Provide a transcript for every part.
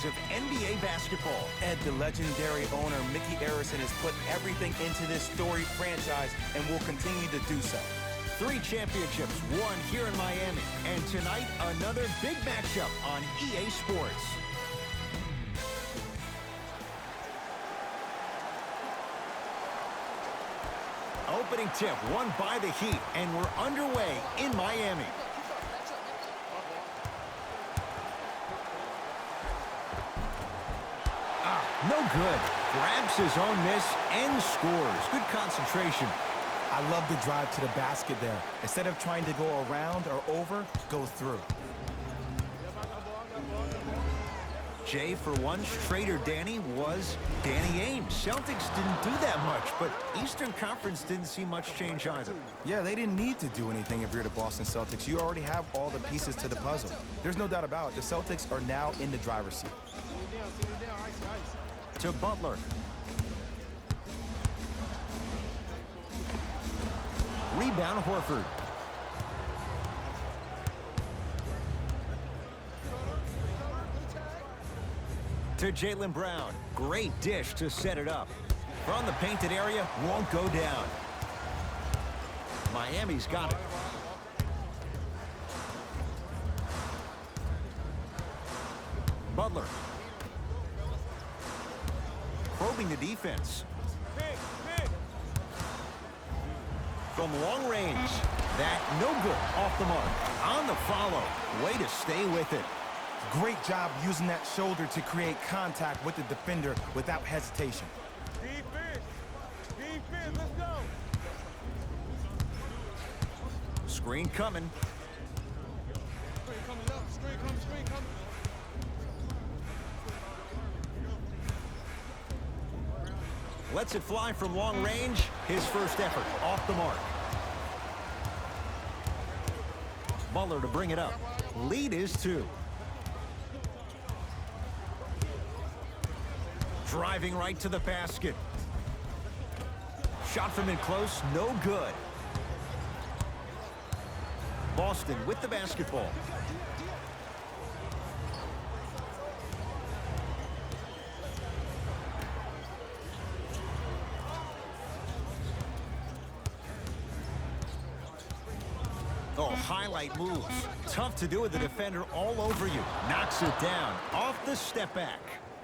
decades of NBA basketball. And the legendary owner, Mickey Arison, has put everything into this storied franchise and will continue to do so. 3 championships won here in Miami. And tonight, another big matchup on EA Sports. Opening tip won by the Heat, and we're underway in Miami. No good. Grabs his own miss and scores. Good concentration. I love the drive to the basket there. Instead of trying to go around or over, go through. Jay, for one, straighter Danny was Danny Ainge. Celtics didn't do that much, but Eastern Conference didn't see much change either. Yeah, they didn't need to do anything if you're the Boston Celtics. You already have all the pieces to the puzzle. There's no doubt about it. The Celtics are now in the driver's seat. To Butler. Rebound Horford. To Jaylen Brown. Great dish to set it up. From the painted area, won't go down. Miami's got it. Butler. Probing the defense. From long range. That no good. Off the mark. On the follow. Way to stay with it. Great job using that shoulder to create contact with the defender without hesitation. Defense. Defense, let's go. Screen coming. Screen coming up. Screen coming. Screen coming. Lets it fly from long range. His first effort off the mark. Butler to bring it up. Lead is 2. Driving right to the basket. Shot from in close, no good. Boston with the basketball. Oh, highlight moves. Tough to do with the defender all over you. Knocks it down off the step back.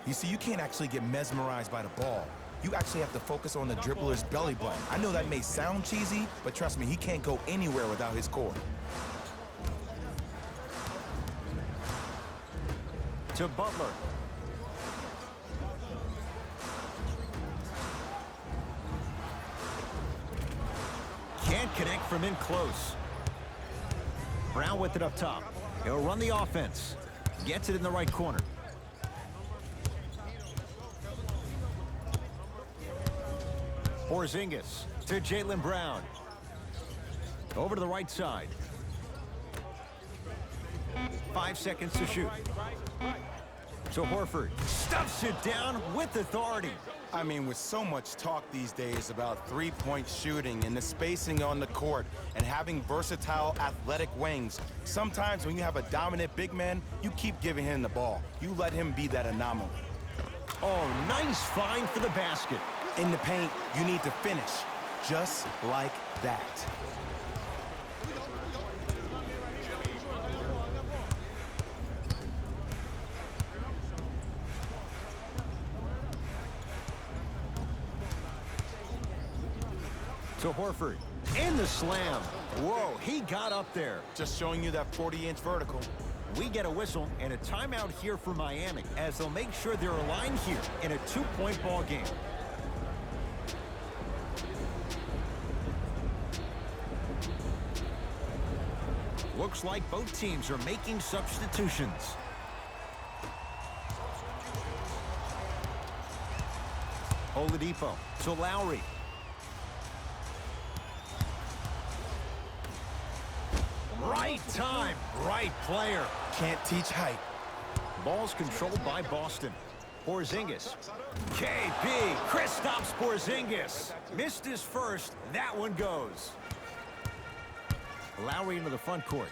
You see, you can't actually get mesmerized by the ball. You actually have to focus on the dribbler's belly button. I know that may sound cheesy, but trust me, he can't go anywhere without his core. To Butler. Can't connect from in close. Brown with it up top. He'll run the offense. Gets it in the right corner. Porzingis to Jaylen Brown. Over to the right side. 5 seconds to shoot. So Horford stuffs it down with authority. I mean, with so much talk these days about three-point shooting and the spacing on the court and having versatile athletic wings, sometimes when you have a dominant big man, you keep giving him the ball. You let him be that anomaly. Oh, nice find for the basket. In the paint, you need to finish, just like that. To Horford. In the slam. Whoa, he got up there. Just showing you that 40-inch vertical. We get a whistle and a timeout here for Miami as they'll make sure they're aligned here in a 2-point ball game. Looks like both teams are making substitutions. Oladipo to Lowry. Right time, right player. Can't teach height. Ball's controlled by Boston. Porzingis. KP. Kristaps Porzingis. Missed his first. That one goes. Lowry into the front court.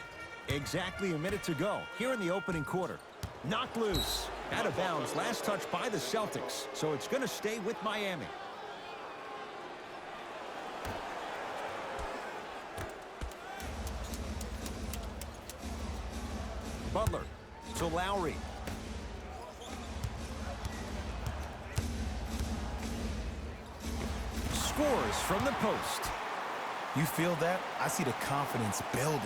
Exactly a minute to go here in the opening quarter. Knocked loose. Out of bounds, last touch by the Celtics, so it's going to stay with Miami. Butler to Lowry. Scores from the post. You feel that? I see the confidence building.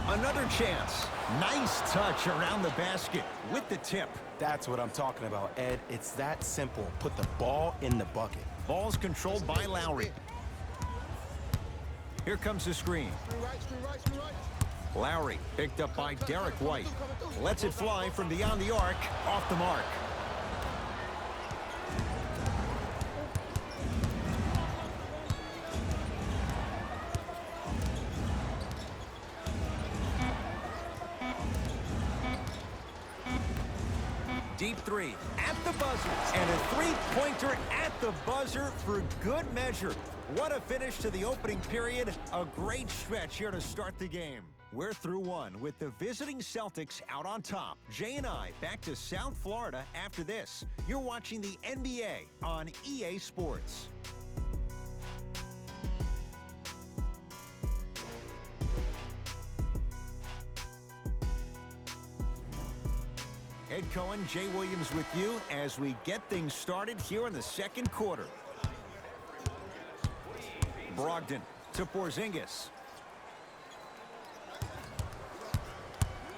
Another chance. Nice touch around the basket with the tip. That's what I'm talking about, Ed. It's that simple. Put the ball in the bucket. Ball's controlled by Lowry. Here comes the screen. Lowry picked up by Derek White. Lets it fly from beyond the arc, off the mark. Deep three at the buzzer, and a three-pointer at the buzzer for good measure. What a finish to the opening period. A great stretch here to start the game. We're through one with the visiting Celtics out on top. Jay and I back to South Florida after this. You're watching the NBA on EA Sports. Ed Cohen, Jay Williams with you as we get things started here in the second quarter. Brogdon to Porzingis.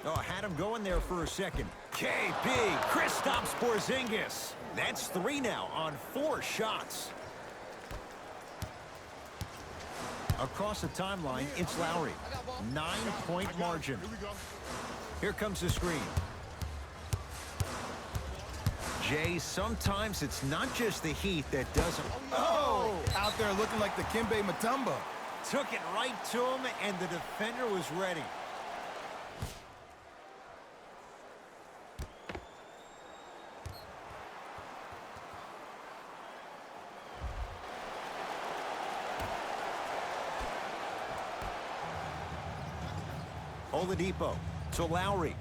Oh, had him going there for a second. KP, Kristaps Porzingis. That's 3 now on 4 shots. Across the timeline, it's Lowry. 9-point margin. Here comes the screen. Jay, sometimes it's not just the heat that does it. Oh! Out there looking like the Kimbe Mutombo. Took it right to him, and the defender was ready. Oladipo to Lowry.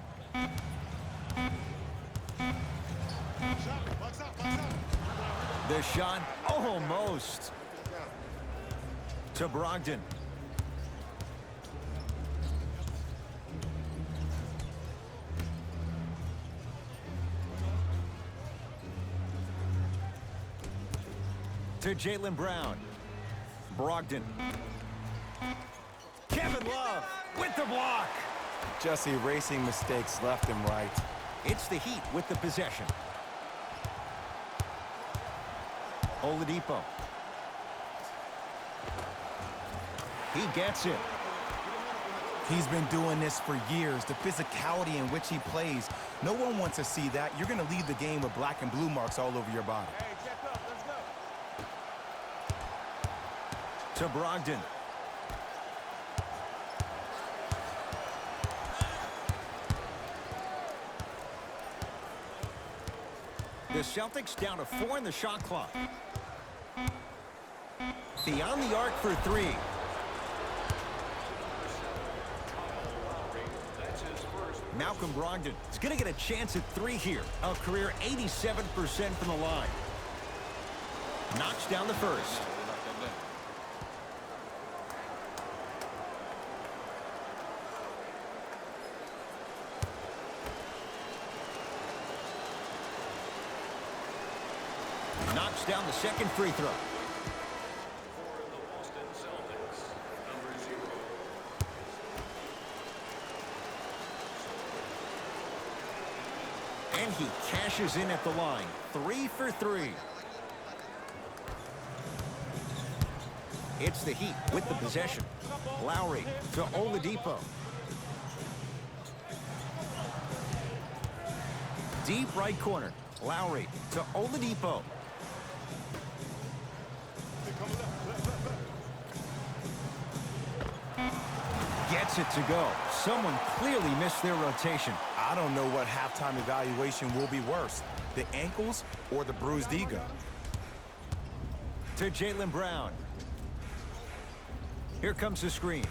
The shot almost to Brogdon. To Jaylen Brown. Brogdon. Kevin Love with the block. Just erasing mistakes left and right. It's the Heat with the possession. Oladipo. He gets it. He's been doing this for years. The physicality in which he plays. No one wants to see that. You're going to leave the game with black and blue marks all over your body. Hey, check up. Let's go. To Brogdon. The Celtics down to 4 in the shot clock. Beyond the arc for 3. Malcolm Brogdon is going to get a chance at 3 here. A career 87% from the line. Knocks down the first. Knocks down the second free throw. And he cashes in at the line. 3 for 3. It's the Heat with the possession. Lowry to Oladipo. Deep right corner. Lowry to Oladipo. Gets it to go. Someone clearly missed their rotation. I don't know what halftime evaluation will be worse, the ankles or the bruised ego. to Jaylen Brown. Here comes the screen.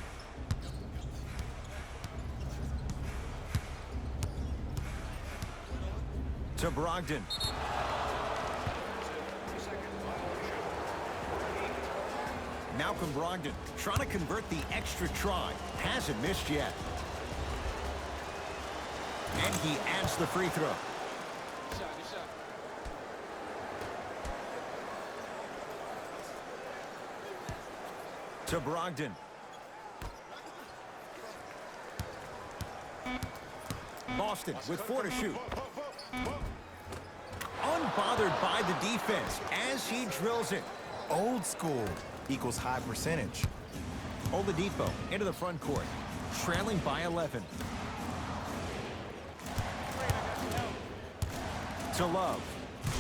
To Brogdon. Malcolm Brogdon trying to convert the extra try. Hasn't missed yet. And he adds the free throw. Good shot. To Brogdon. Boston with 4 to shoot. Unbothered by the defense as he drills it. Old school equals high percentage. Oladipo into the front court, trailing by 11. To Love,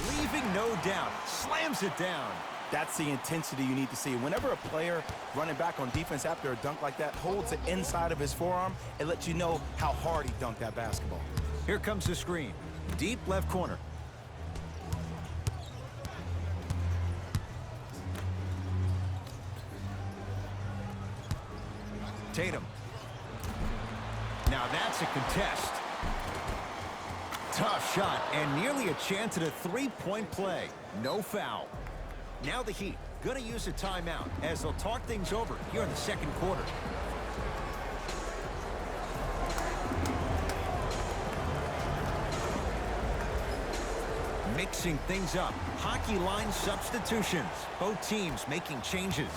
leaving no doubt, slams it down. That's the intensity you need to see. Whenever a player running back on defense after a dunk like that holds the inside of his forearm, it lets you know how hard he dunked that basketball. Here comes the screen. Deep left corner. Tatum. Now that's a contest. Tough shot and nearly a chance at a three-point play. No foul. Now the Heat going to use a timeout as they'll talk things over here in the second quarter. Mixing things up. Hockey line substitutions. Both teams making changes.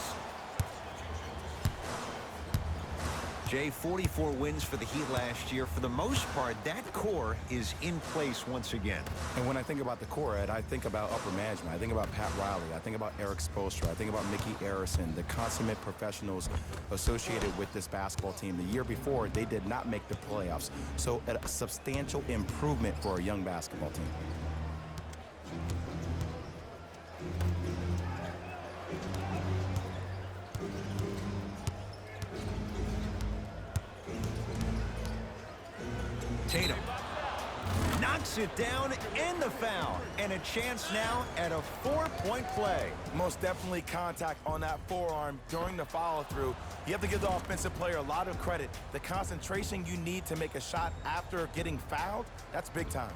Jay, 44 wins for the Heat last year. For the most part, that core is in place once again. And when I think about the core, Ed, I think about upper management. I think about Pat Riley. I think about Eric Spoelstra. I think about Mickey Arison, the consummate professionals associated with this basketball team. The year before, they did not make the playoffs. So a substantial improvement for a young basketball team. Tatum knocks it down in the foul, and a chance now at a 4-point play. Most definitely contact on that forearm during the follow-through. You have to give the offensive player a lot of credit. The concentration you need to make a shot after getting fouled, that's big time.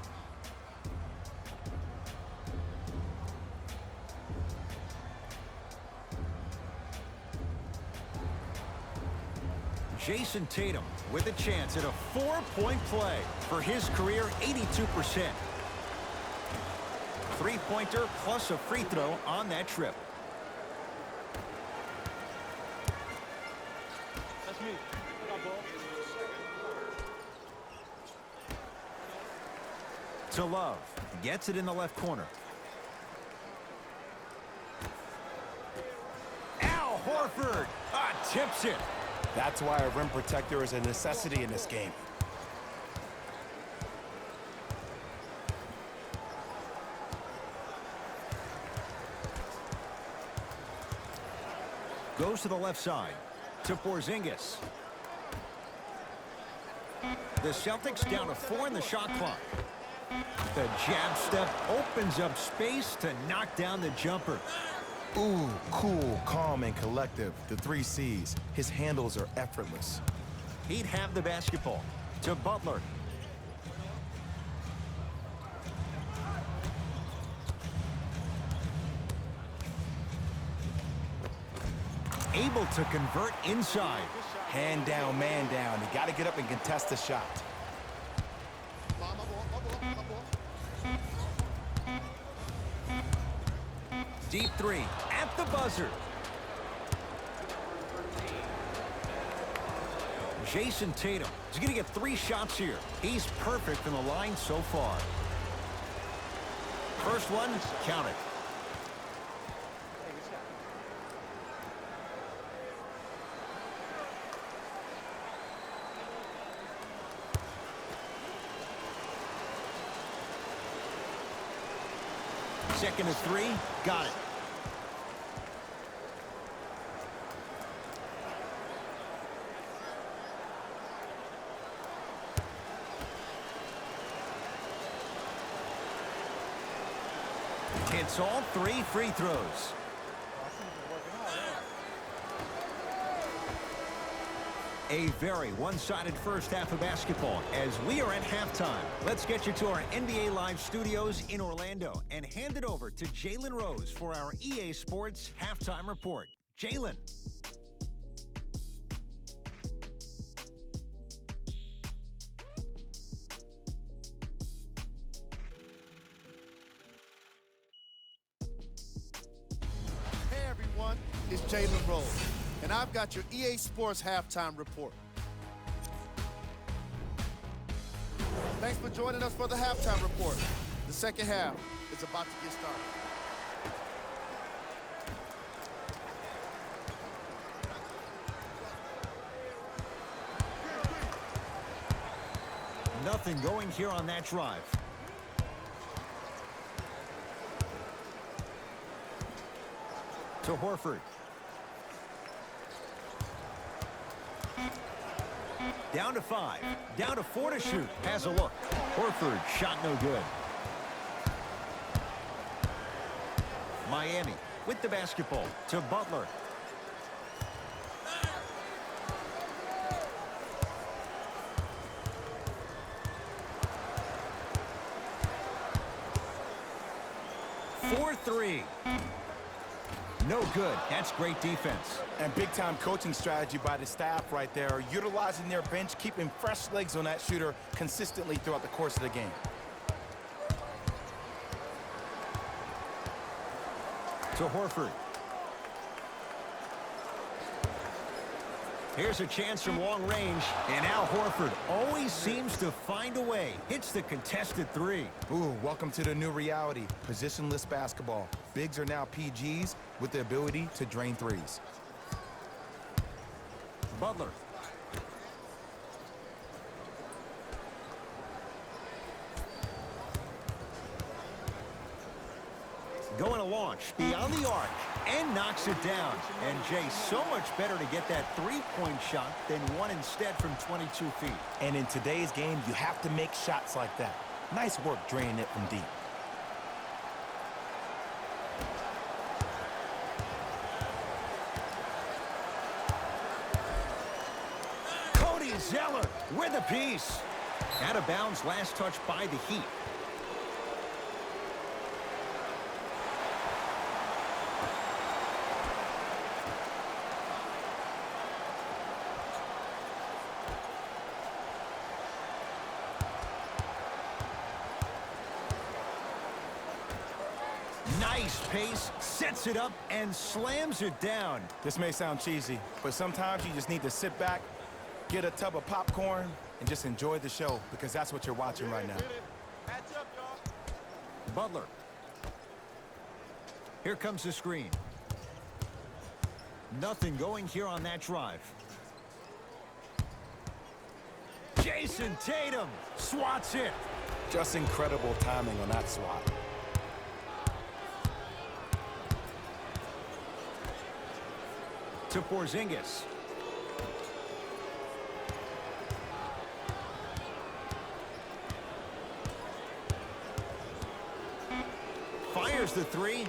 Jason Tatum with a chance at a 4-point play for his career, 82%. Three-pointer plus a free throw on that trip. That's me. I got ball. To Love, gets it in the left corner. Al Horford tips it. That's why a rim protector is a necessity in this game. Goes to the left side to Porzingis. The Celtics down to 4 in the shot clock. The jab step opens up space to knock down the jumper. Ooh, cool, calm, and collective. The 3 C's. His handles are effortless. He'd have the basketball to Butler. Able to convert inside. Hand down, man down. You got to get up and contest the shot. My ball. Deep 3 at the buzzer. Jason Tatum is going to get 3 shots here. He's perfect from the line so far. First one, count it. Second to 3, got it. Hits all 3 free throws. A very one-sided first half of basketball as we are at halftime. Let's get you to our NBA Live studios in Orlando and hand it over to Jalen Rose for our EA Sports Halftime Report. Jalen. Hey everyone, it's Jalen Rose, and I've got your EA Sports Halftime Report. Thanks for joining us for the Halftime Report. The second half is about to get started. Nothing going here on that drive. To Horford. Down to 5. Down to 4 to shoot. Has a look. Horford, shot no good. Miami with the basketball to Butler. For 3. No good. That's great defense. And big-time coaching strategy by the staff right there, utilizing their bench, keeping fresh legs on that shooter consistently throughout the course of the game. To Horford. Here's a chance from long range, and now Horford always seems to find a way. Hits the contested 3. Ooh, welcome to the new reality, positionless basketball. Bigs are now PGs with the ability to drain threes. Butler. Going to launch beyond the arc and knocks it down. And Jay, so much better to get that three-point shot than one instead from 22 feet. And in today's game, you have to make shots like that. Nice work draining it from deep. Cody Zeller with a piece. Out of bounds, last touch by the Heat. Nice pace, sets it up, and slams it down. This may sound cheesy, but sometimes you just need to sit back, get a tub of popcorn, and just enjoy the show, because that's what you're watching right now. Butler. Here comes the screen. Nothing going here on that drive. Jason Tatum swats it. Just incredible timing on that swat. To Porzingis. Fires the 3.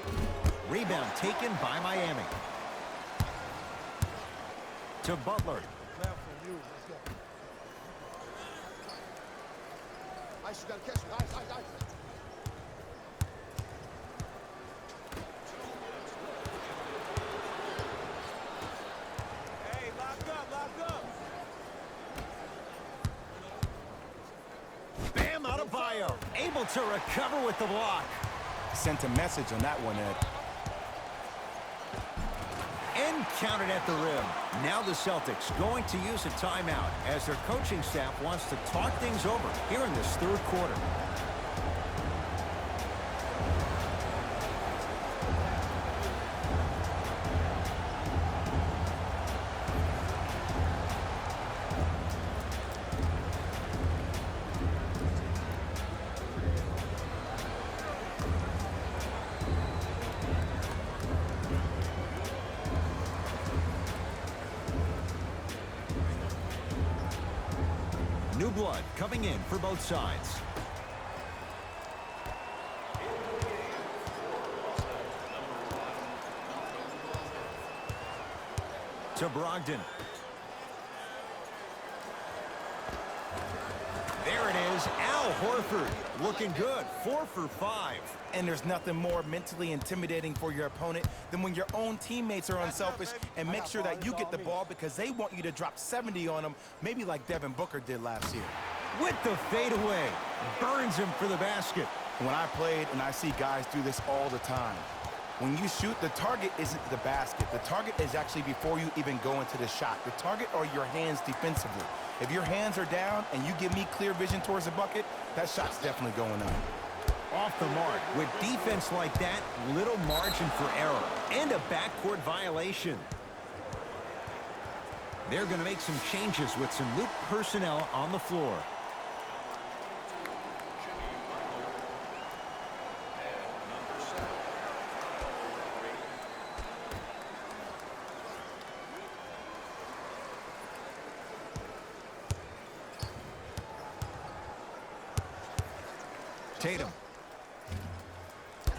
Rebound taken by Miami. To Butler. Ice, you gotta catch it. Ice. Bam Adebayo, able to recover with the block. Sent a message on that one, Ed. And counted at the rim. Now the Celtics going to use a timeout as their coaching staff wants to talk things over here in this third quarter. New blood coming in for both sides. To Brogdon. There it is, Al Horford, looking good, 4 for 5. And there's nothing more mentally intimidating for your opponent than when your own teammates are unselfish and make sure that you get the ball because they want you to drop 70 on them, maybe like Devin Booker did last year. With the fadeaway, burns him for the basket. When I played, and I see guys do this all the time, when you shoot, the target isn't the basket. The target is actually before you even go into the shot. The target are your hands defensively. If your hands are down and you give me clear vision towards the bucket, that shot's definitely going up. Off the mark. With defense like that, little margin for error. And a backcourt violation. They're going to make some changes with some new personnel on the floor. Tatum.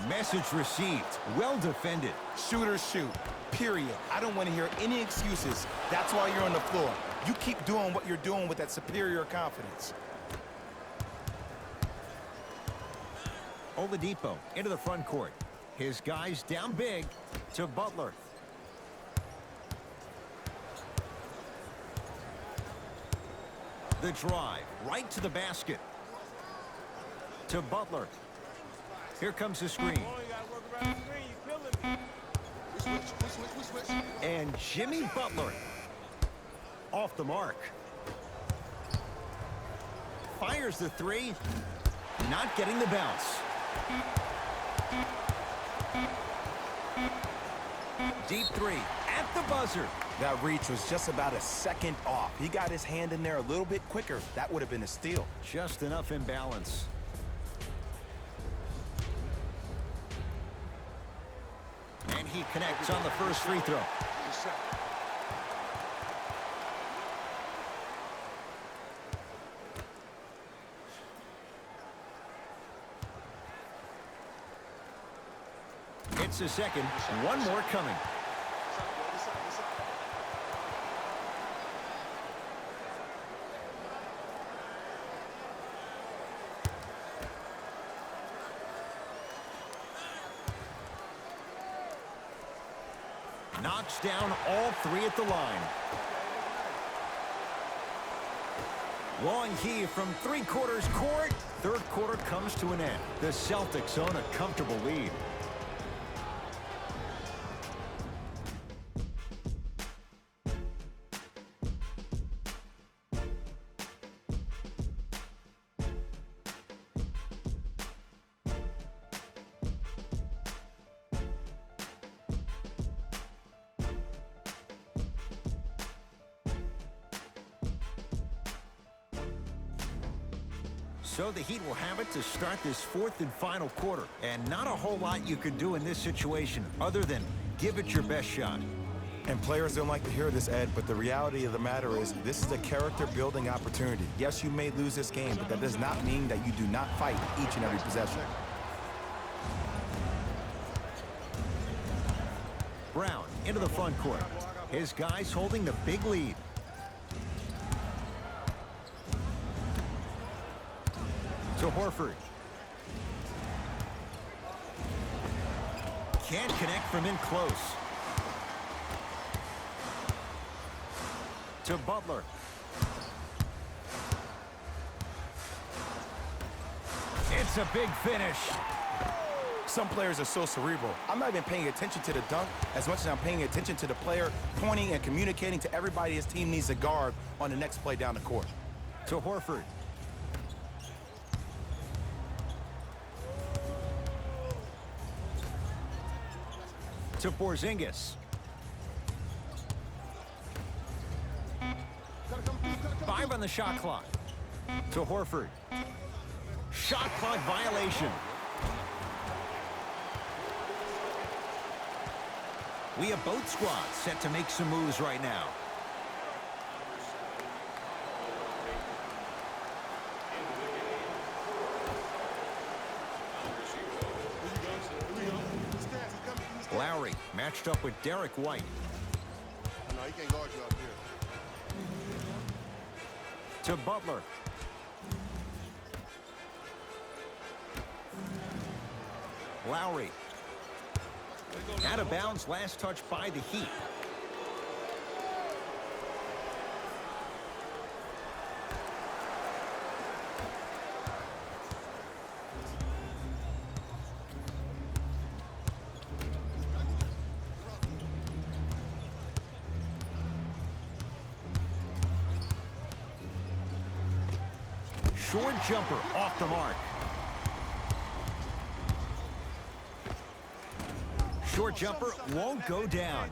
Message received. Well defended. Shooters shoot, period. I don't want to hear any excuses. That's why you're on the floor. You keep doing what you're doing with that superior confidence. Oladipo into the front court. His guys down big to Butler. The drive right to the basket. To Butler. Here comes the screen. And Jimmy Butler off the mark. Fires the three. Not getting the bounce. Deep three at the buzzer. That reach was just about a second off. He got his hand in there a little bit quicker. That would have been a steal. Just enough imbalance. And he connects on the first free throw. It's a second. One more coming. Knocks down all three at the line. Long heave from three-quarters court. Third quarter comes to an end. The Celtics own a comfortable lead. So the Heat will have it to start this fourth and final quarter. And not a whole lot you can do in this situation other than give it your best shot. And players don't like to hear this, Ed, but the reality of the matter is this is a character-building opportunity. Yes, you may lose this game, but that does not mean that you do not fight each and every possession. Brown into the front court. His guys holding the big lead. To Horford. Can't connect from in close. To Butler. It's a big finish. Some players are so cerebral. I'm not even paying attention to the dunk as much as I'm paying attention to the player pointing and communicating to everybody his team needs to guard on the next play down the court. To Horford. To Porzingis. 5 on the shot clock. To Horford. Shot clock violation. We have both squads set to make some moves right now. Lowry matched up with Derek White. No, he can't guard you out here. To Butler. Lowry. Out of bounds, last touch by the Heat. Short jumper off the mark. Short jumper won't go down.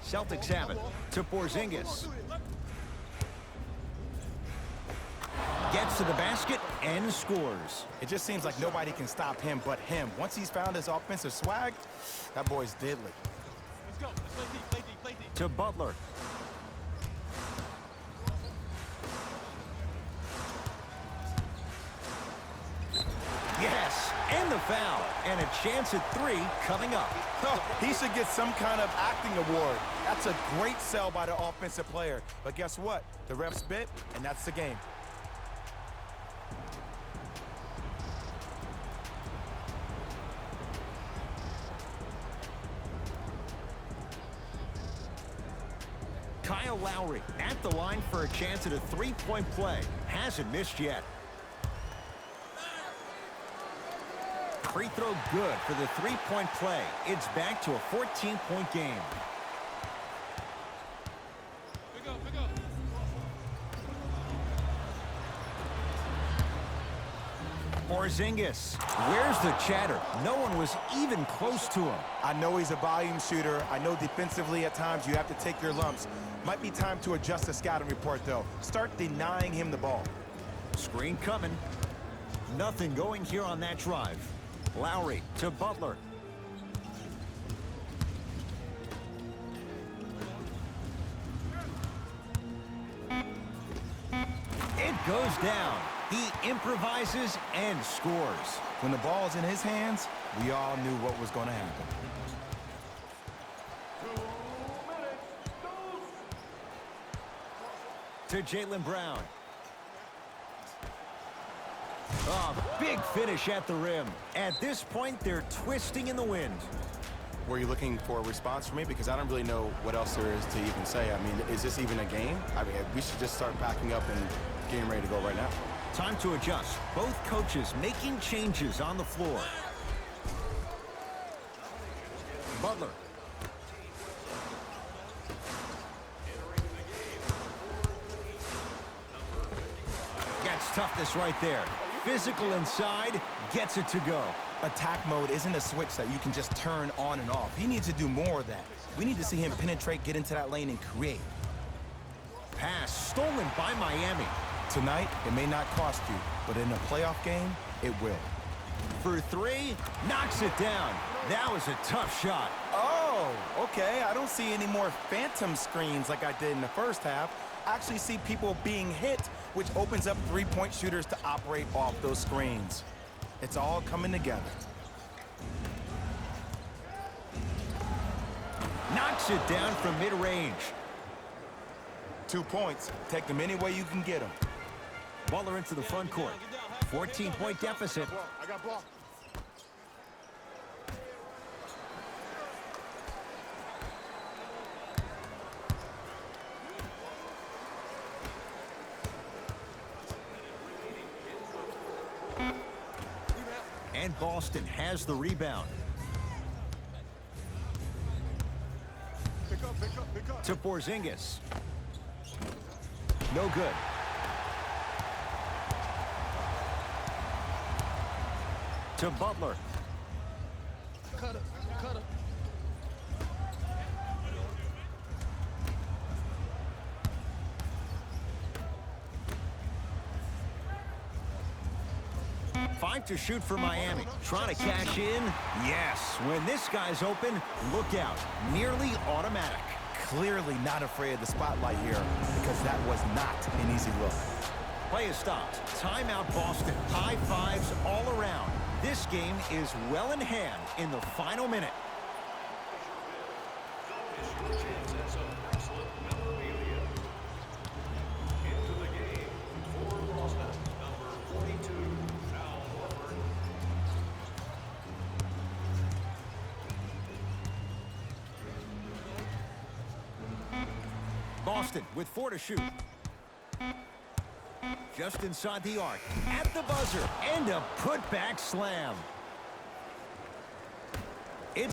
Celtics have it to Porzingis. Gets to the basket and scores. It just seems like nobody can stop him but him. Once he's found his offensive swag, that boy's deadly. Let's go. Let's play deep, play deep, play deep. To Butler. Yes, and the foul. And a chance at 3 coming up. Oh, he should get some kind of acting award. That's a great sell by the offensive player. But guess what? The refs bit, and that's the game. Kyle Lowry at the line for a chance at a 3-point play. Hasn't missed yet. Free throw good for the 3-point play. It's back to a 14-point game. Pick up, pick up. Porzingis. Where's the chatter? No one was even close to him. I know he's a volume shooter. I know defensively at times you have to take your lumps. Might be time to adjust the scouting report, though. Start denying him the ball. Screen coming. Nothing going here on that drive. Lowry to Butler. It goes down. He improvises and scores. When the ball's in his hands, we all knew what was going to happen. To Jaylen Brown. Oh, big finish at the rim. At this point, they're twisting in the wind. Were you looking for a response from me? Because I don't really know what else there is to even say. I mean, is this even a game? I mean, we should just start packing up and getting ready to go right now. Time to adjust. Both coaches making changes on the floor. Butler. Gets toughness right there. Physical inside, gets it to go. Attack mode isn't a switch that you can just turn on and off. He needs to do more of that. We need to see him penetrate, get into that lane, and create. Pass stolen by Miami. Tonight, it may not cost you, but in a playoff game, it will. For 3, knocks it down. That was a tough shot. Oh, okay. I don't see any more phantom screens like I did in the first half. I actually see people being hit, which opens up three-point shooters to operate off those screens. It's all coming together. Knocks it down from mid-range. 2 points. Take them any way you can get them. Butler into the front court. 14-point deficit. I got blocked. And Boston has the rebound. Pick up, pick up, pick up. To Porzingis. No good. To Butler. Cut it, cut it. Five to shoot for Miami. Trying to cash in. Yes. When this guy's open, look out. Nearly automatic. Clearly not afraid of the spotlight here because that was not an easy look. Play is stopped. Timeout Boston. High fives all around. This game is well in hand in the final minute. Boston with 4 to shoot. Just inside the arc, at the buzzer, and a putback slam.